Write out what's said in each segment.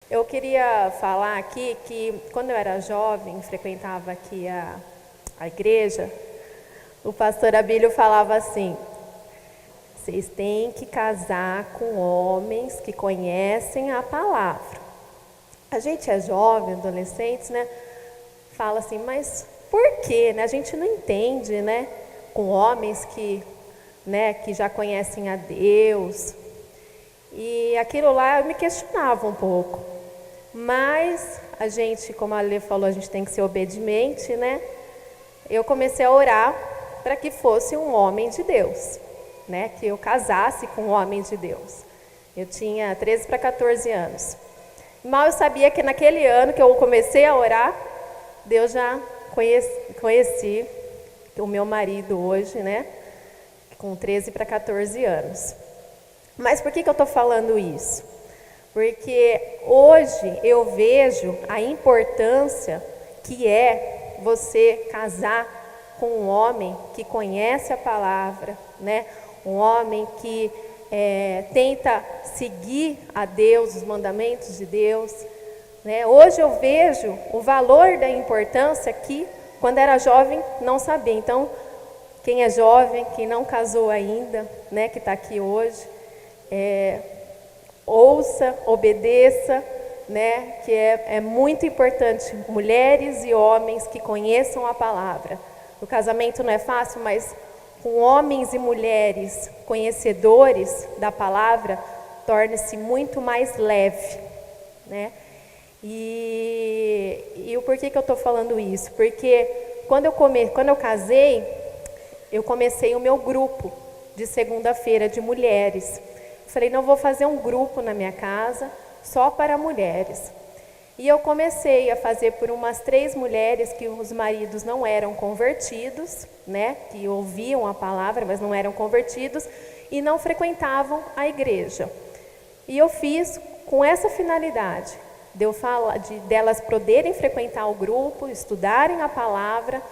Eu queria falar aqui que quando eu era jovem, frequentava aqui a igreja, o pastor Abílio falava assim: vocês têm que casar com homens que conhecem a palavra. A gente é jovem, adolescentes, né? Fala assim, mas por quê? Né? A gente não entende, né? Com homens que já conhecem a Deus. E aquilo lá eu me questionava um pouco. Mas a gente, como a Lê falou, a gente tem que ser obediente, né? Eu comecei a orar para que fosse um homem de Deus, né? Que eu casasse com um homem de Deus. Eu tinha 13 para 14 anos. Mal eu sabia que naquele ano que eu comecei a orar, Deus já conheci o meu marido hoje, né? Com 13 para 14 anos. Mas por que eu estou falando isso? Porque hoje eu vejo a importância que é você casar com um homem que conhece a palavra, né? Um homem que tenta seguir a Deus, os mandamentos de Deus, né? Hoje eu vejo o valor da importância que quando era jovem não sabia. Então, quem é jovem, quem não casou ainda, né, que está aqui hoje, ouça, obedeça, né, que é muito importante, mulheres e homens que conheçam a palavra. O casamento não é fácil, mas com homens e mulheres conhecedores da palavra, torna-se muito mais leve, né? E o porquê que eu estou falando isso? Porque quando eu casei, eu comecei o meu grupo de segunda-feira de mulheres. Falei, não vou fazer um grupo na minha casa só para mulheres. E eu comecei a fazer por umas 3 mulheres que os maridos não eram convertidos, né? Que ouviam a palavra, mas não eram convertidos e não frequentavam a igreja. E eu fiz com essa finalidade, delas poderem frequentar o grupo, estudarem a palavra,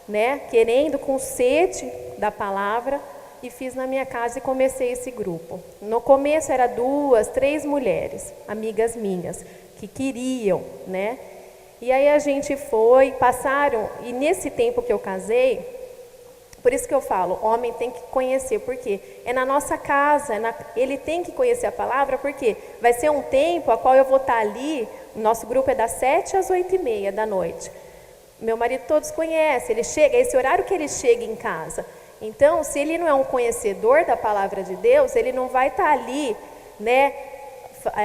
né? Querendo com sede da palavra. E fiz na minha casa e comecei esse grupo. No começo era 2, 3 mulheres, amigas minhas, que queriam, né? E aí a gente passaram, e nesse tempo que eu casei, por isso que eu falo, homem tem que conhecer, porque é na nossa casa, ele tem que conhecer a palavra, porque vai ser um tempo a qual eu vou estar ali, o nosso grupo é das 7 às 8h30 da noite. Meu marido todos conhecem, ele chega, é esse horário que ele chega em casa. Então, se ele não é um conhecedor da palavra de Deus, ele não vai estar ali, né,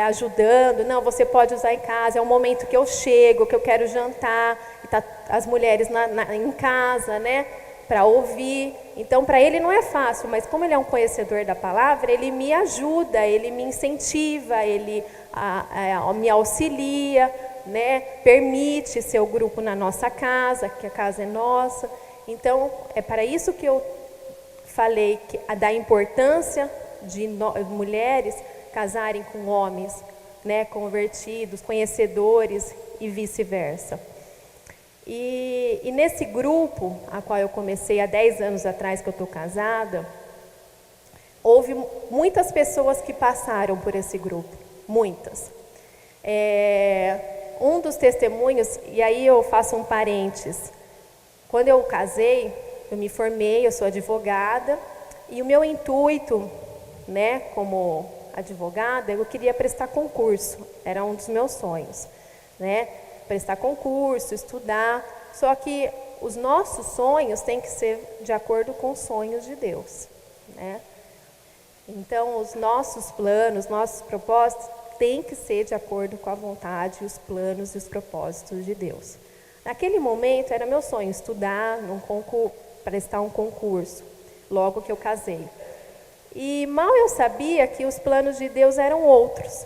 ajudando. Não, você pode usar em casa, é o momento que eu chego, que eu quero jantar, e tá as mulheres em casa, né, para ouvir. Então, para ele não é fácil, mas como ele é um conhecedor da palavra, ele me ajuda, ele me incentiva, ele me auxilia, né, permite seu grupo na nossa casa, que a casa é nossa. Então, é para isso que eu falei da importância de mulheres casarem com homens, né, convertidos, conhecedores e vice-versa. E nesse grupo, a qual eu comecei há 10 anos atrás que eu estou casada, houve muitas pessoas que passaram por esse grupo, muitas. Um dos testemunhos, e aí eu faço um parênteses, quando eu casei, eu me formei, eu sou advogada, e o meu intuito, né, como advogada, eu queria prestar concurso, era um dos meus sonhos, né, prestar concurso, estudar, só que os nossos sonhos têm que ser de acordo com os sonhos de Deus, né? Então, os nossos planos, nossos propósitos têm que ser de acordo com a vontade, os planos e os propósitos de Deus. Naquele momento, era meu sonho estudar, prestar um concurso, logo que eu casei. E mal eu sabia que os planos de Deus eram outros,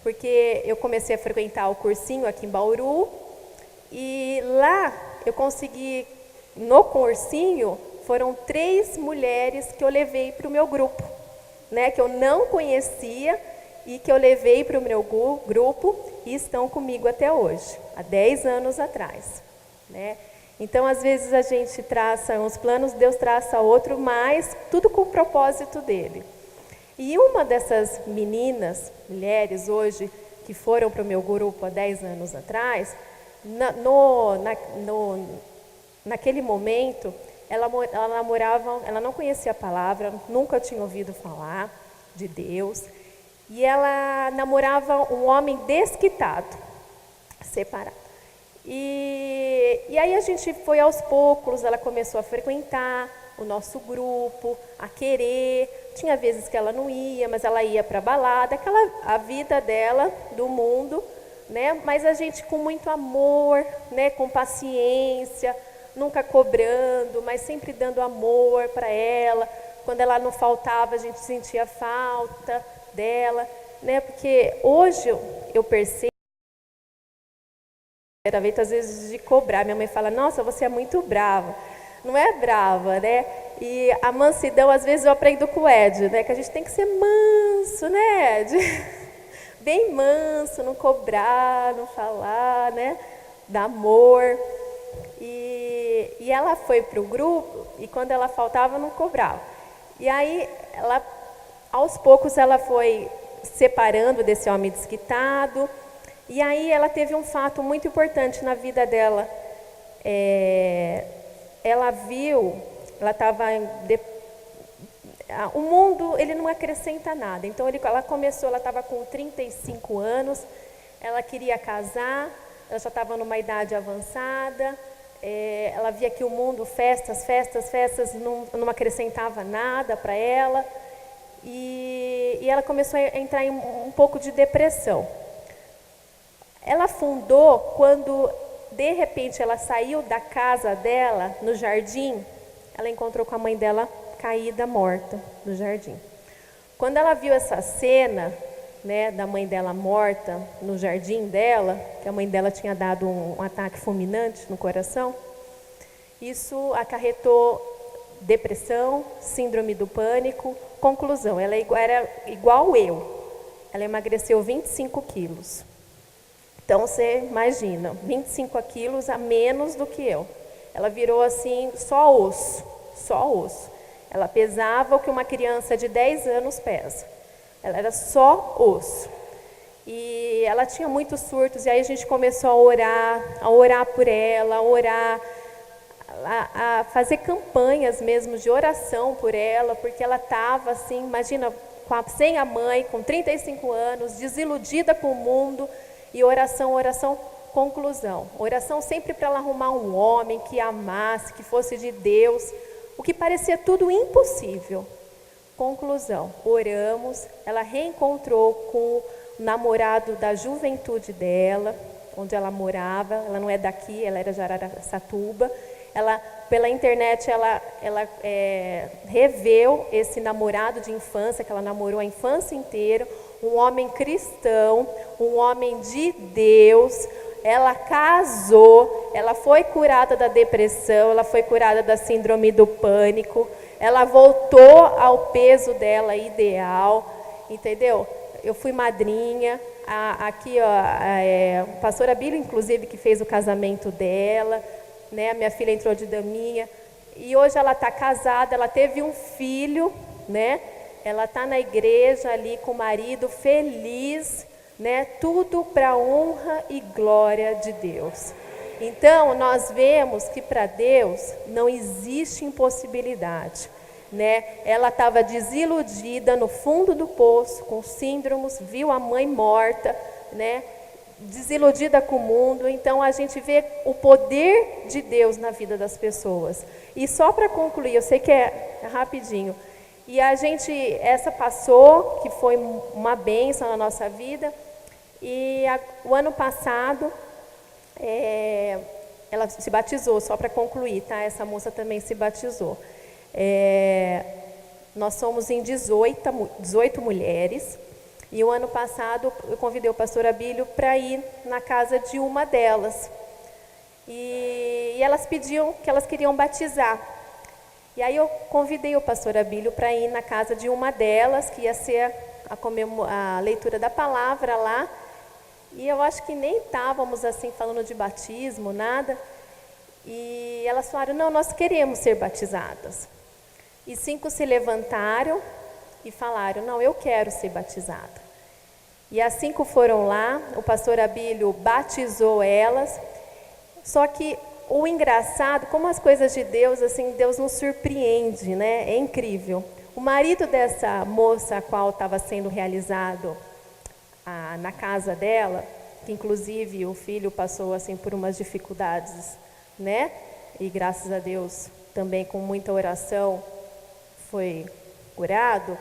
porque eu comecei a frequentar o cursinho aqui em Bauru, e lá eu consegui, no cursinho, foram 3 mulheres que eu levei para o meu grupo, né, que eu não conhecia, e que eu levei para o meu grupo e estão comigo até hoje, há 10 anos atrás, né? Então, às vezes a gente traça uns planos, Deus traça outro, mas tudo com o propósito dele. E uma dessas meninas, mulheres hoje, que foram para o meu grupo há 10 anos atrás, naquele momento, ela namorava, ela não conhecia a palavra, nunca tinha ouvido falar de Deus, e ela namorava um homem desquitado, separado. E aí a gente foi aos poucos, ela começou a frequentar o nosso grupo, a querer. Tinha vezes que ela não ia, mas ela ia para a balada, a vida dela, do mundo, né? Mas a gente com muito amor, né? Com paciência, nunca cobrando, mas sempre dando amor para ela. Quando ela não faltava, a gente sentia falta dela, né? Porque hoje eu percebo, era feito às vezes de cobrar. Minha mãe fala, nossa, você é muito brava. Não é brava, né? E a mansidão, às vezes, eu aprendo com o Ed, né? Que a gente tem que ser manso, né, Ed? Bem manso, não cobrar, não falar, né? Dar amor. E ela foi para o grupo, e quando ela faltava, não cobrava. E aí, aos poucos, ela foi separando desse homem desquitado. E aí ela teve um fato muito importante na vida dela. Ela viu, ela estava... O mundo, ele não acrescenta nada. Então, ela começou, ela estava com 35 anos, ela queria casar, ela já estava numa idade avançada, ela via que o mundo, festas, não acrescentava nada para ela. E ela começou a entrar em um pouco de depressão. Ela afundou quando, de repente, ela saiu da casa dela, no jardim, ela encontrou com a mãe dela caída, morta, no jardim. Quando ela viu essa cena, né, da mãe dela morta no jardim dela, que a mãe dela tinha dado um ataque fulminante no coração, isso acarretou depressão, síndrome do pânico. Conclusão, ela era igual eu, ela emagreceu 25 quilos. Então, você imagina, 25 quilos a menos do que eu. Ela virou assim, só osso, só osso. Ela pesava o que uma criança de 10 anos pesa. Ela era só osso. E ela tinha muitos surtos, e aí a gente começou a orar por ela, a fazer campanhas mesmo de oração por ela, porque ela estava assim, imagina, sem a mãe, com 35 anos, desiludida com o mundo. E oração, conclusão. Oração sempre para ela arrumar um homem que amasse, que fosse de Deus, o que parecia tudo impossível. Conclusão, oramos, ela reencontrou com o namorado da juventude dela, onde ela morava. Ela não é daqui, ela era de Araçatuba. Ela, pela internet, ela reveu esse namorado de infância, que ela namorou a infância inteira, um homem cristão, um homem de Deus. Ela casou, ela foi curada da depressão, ela foi curada da síndrome do pânico, ela voltou ao peso dela ideal, entendeu? Eu fui madrinha, aqui ó, a pastora Bíblia, inclusive, que fez o casamento dela, né? A minha filha entrou de daminha, e hoje ela está casada, ela teve um filho, né? Ela está na igreja ali com o marido, feliz, né? Tudo para a honra e glória de Deus. Então, nós vemos que para Deus não existe impossibilidade, né? Ela estava desiludida no fundo do poço, com síndromes, viu a mãe morta, né? Desiludida com o mundo. Então, a gente vê o poder de Deus na vida das pessoas. E só para concluir, eu sei que é rapidinho, e essa passou, que foi uma bênção na nossa vida, e o ano passado, ela se batizou, só para concluir, tá? Essa moça também se batizou. Nós somos em 18 mulheres, e o ano passado eu convidei o pastor Abílio para ir na casa de uma delas. E elas pediam que elas queriam batizar. E aí eu convidei o pastor Abílio para ir na casa de uma delas, que ia ser a leitura da palavra lá. E eu acho que nem estávamos assim falando de batismo, nada. E elas falaram, não, nós queremos ser batizadas. E 5 se levantaram e falaram, não, eu quero ser batizada. E as 5 foram lá, o pastor Abílio batizou elas. Só que o engraçado, como as coisas de Deus, assim, Deus nos surpreende, né? É incrível. O marido dessa moça a qual estava sendo realizado na casa dela, que inclusive o filho passou assim por umas dificuldades, né? E graças a Deus, também com muita oração, foi curado.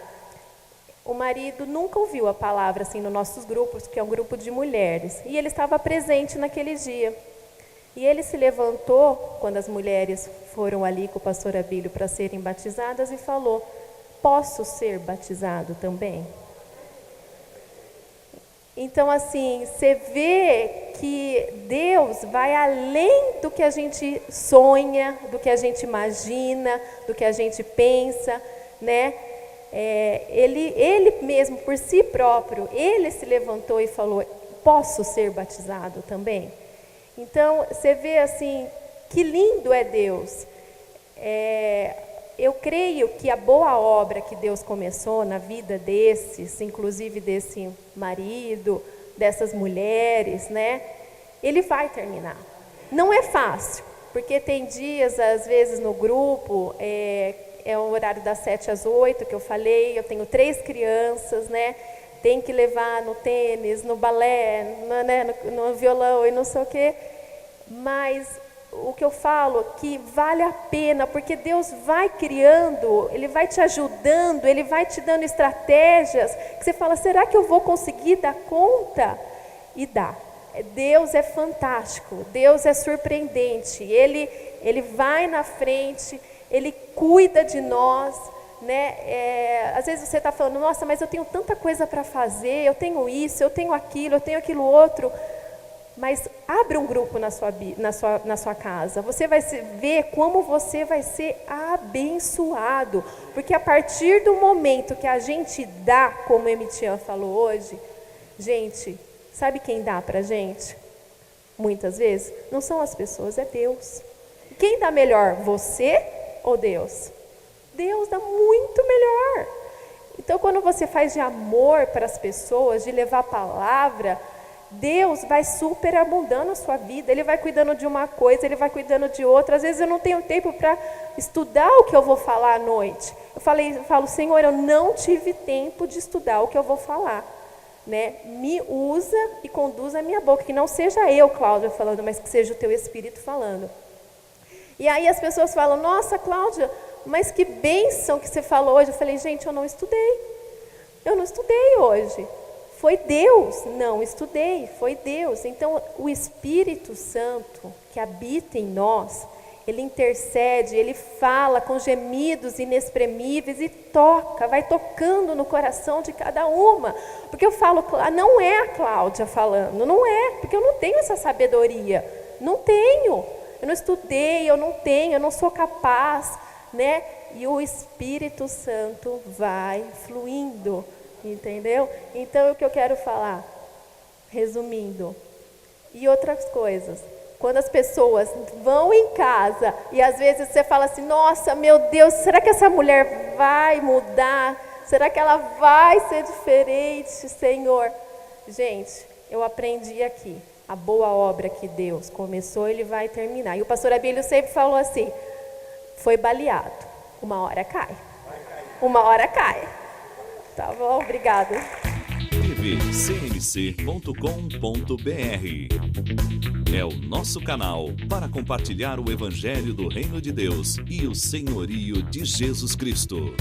O marido nunca ouviu a palavra assim nos nossos grupos, que é um grupo de mulheres, e ele estava presente naquele dia. E ele se levantou, quando as mulheres foram ali com o pastor Abílio para serem batizadas, e falou: posso ser batizado também? Então, assim, você vê que Deus vai além do que a gente sonha, do que a gente imagina, do que a gente pensa, né? Ele mesmo, por si próprio, ele se levantou e falou: posso ser batizado também? Então, você vê assim, que lindo é Deus. Eu creio que a boa obra que Deus começou na vida desses, inclusive desse marido, dessas mulheres, né? Ele vai terminar. Não é fácil, porque tem dias, às vezes, no grupo, é o horário das 7 às 8, que eu falei, eu tenho 3 crianças, né? Tem que levar no tênis, no balé, no violão e não sei o quê. Mas o que eu falo, que vale a pena, porque Deus vai criando, Ele vai te ajudando, Ele vai te dando estratégias, que você fala: será que eu vou conseguir dar conta? E dá. Deus é fantástico, Deus é surpreendente, Ele vai na frente, Ele cuida de nós, né? Às vezes você está falando: nossa, mas eu tenho tanta coisa para fazer, eu tenho isso, eu tenho aquilo outro. Mas abre um grupo na sua casa, você vai ver como você vai ser abençoado, porque a partir do momento que a gente dá, como o Emitian falou hoje, gente, sabe quem dá para a gente? Muitas vezes, não são as pessoas, é Deus. Quem dá melhor, você ou Deus? Deus dá muito melhor. Então, quando você faz de amor para as pessoas, de levar a palavra, Deus vai superabundando a sua vida. Ele vai cuidando de uma coisa, Ele vai cuidando de outra. Às vezes eu não tenho tempo para estudar o que eu vou falar à noite. Eu falo: Senhor, eu não tive tempo de estudar o que eu vou falar, né? Me usa e conduz a minha boca, que não seja eu, Cláudia, falando, mas que seja o Teu Espírito falando. E aí as pessoas falam: nossa, Cláudia, mas que bênção que você falou hoje. Eu falei: gente, eu não estudei hoje. Foi Deus, não estudei, foi Deus. Então, o Espírito Santo que habita em nós, Ele intercede, Ele fala com gemidos inexprimíveis e vai tocando no coração de cada uma. Porque eu falo: não é a Cláudia falando, não é, porque eu não tenho essa sabedoria, não tenho. Eu não estudei, eu não sou capaz, né? E o Espírito Santo vai fluindo. Entendeu? Então, o que eu quero falar, resumindo, e outras coisas, quando as pessoas vão em casa, e às vezes você fala assim: nossa, meu Deus, será que essa mulher vai mudar? Será que ela vai ser diferente, Senhor? Gente, eu aprendi aqui, a boa obra que Deus começou, Ele vai terminar. E o pastor Abílio sempre falou assim: foi baleado, uma hora cai. Uma hora cai. Tá bom, obrigada. tvcmc.com.br é o nosso canal para compartilhar o Evangelho do Reino de Deus e o senhorio de Jesus Cristo.